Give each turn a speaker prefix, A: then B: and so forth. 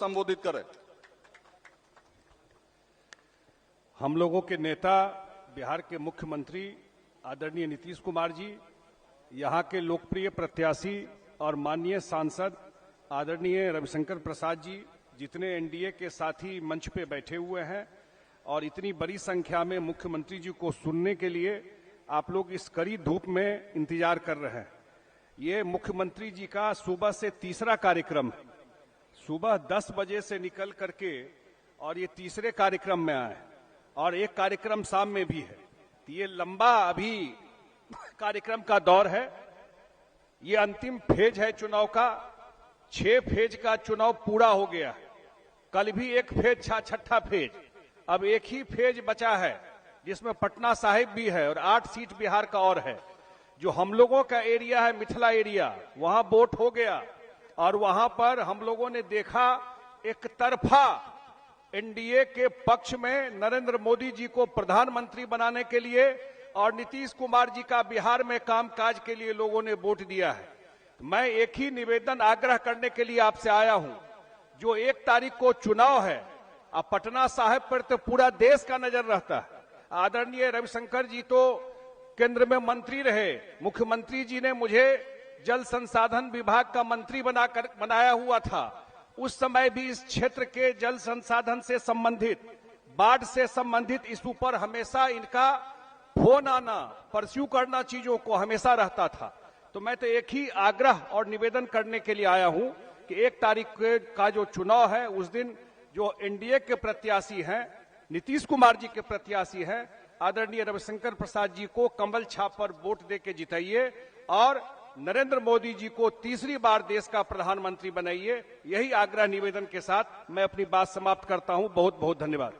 A: संबोधित करें।
B: हम लोगों के नेता बिहार के मुख्यमंत्री आदरणीय नीतीश कुमार जी, यहाँ के लोकप्रिय प्रत्याशी और माननीय सांसद आदरणीय रविशंकर प्रसाद जी, जितने एनडीए के साथी मंच पे बैठे हुए हैं और इतनी बड़ी संख्या में मुख्यमंत्री जी को सुनने के लिए आप लोग इस कड़ी धूप में इंतजार कर रहे हैं। ये मुख्यमंत्री जी का सुबह से तीसरा कार्यक्रम है। सुबह 10 बजे से निकल करके और ये तीसरे कार्यक्रम में आए और एक कार्यक्रम शाम में भी है। ये लंबा अभी कार्यक्रम का दौर है। ये अंतिम फेज है चुनाव का। 6 फेज का चुनाव पूरा हो गया है। कल भी एक फेज था, छठा फेज। अब एक ही फेज बचा है जिसमें पटना साहिब भी है और 8 सीट बिहार का और है। जो हम लोगों का एरिया है मिथिला एरिया, वहां वोट हो गया और वहां पर हम लोगों ने देखा एक तरफा एनडीए के पक्ष में नरेंद्र मोदी जी को प्रधानमंत्री बनाने के लिए और नीतीश कुमार जी का बिहार में कामकाज के लिए लोगों ने वोट दिया है। मैं एक ही निवेदन आग्रह करने के लिए आपसे आया हूं। जो 1 तारीख को चुनाव है, अब पटना साहिब पर तो पूरा देश का नजर रहता है। आदरणीय रविशंकर जी तो केंद्र में मंत्री रहे। मुख्यमंत्री जी ने मुझे जल संसाधन विभाग का मंत्री बनाया हुआ था। उस समय भी इस क्षेत्र के जल संसाधन से संबंधित, बाढ़ से संबंधित इशू पर हमेशा इनका फोन आना, परस्यू करना चीजों को हमेशा रहता था। तो मैं तो एक ही आग्रह और निवेदन करने के लिए आया हूं कि 1 तारीख का जो चुनाव है उस दिन जो एनडीए के प्रत्याशी हैं, नीतीश कुमार जी के प्रत्याशी हैं, आदरणीय रविशंकर प्रसाद जी को कमल छाप पर वोट देके जिताइए और नरेंद्र मोदी जी को तीसरी बार देश का प्रधानमंत्री बनाइए। यही आग्रह निवेदन के साथ मैं अपनी बात समाप्त करता हूं। बहुत बहुत धन्यवाद।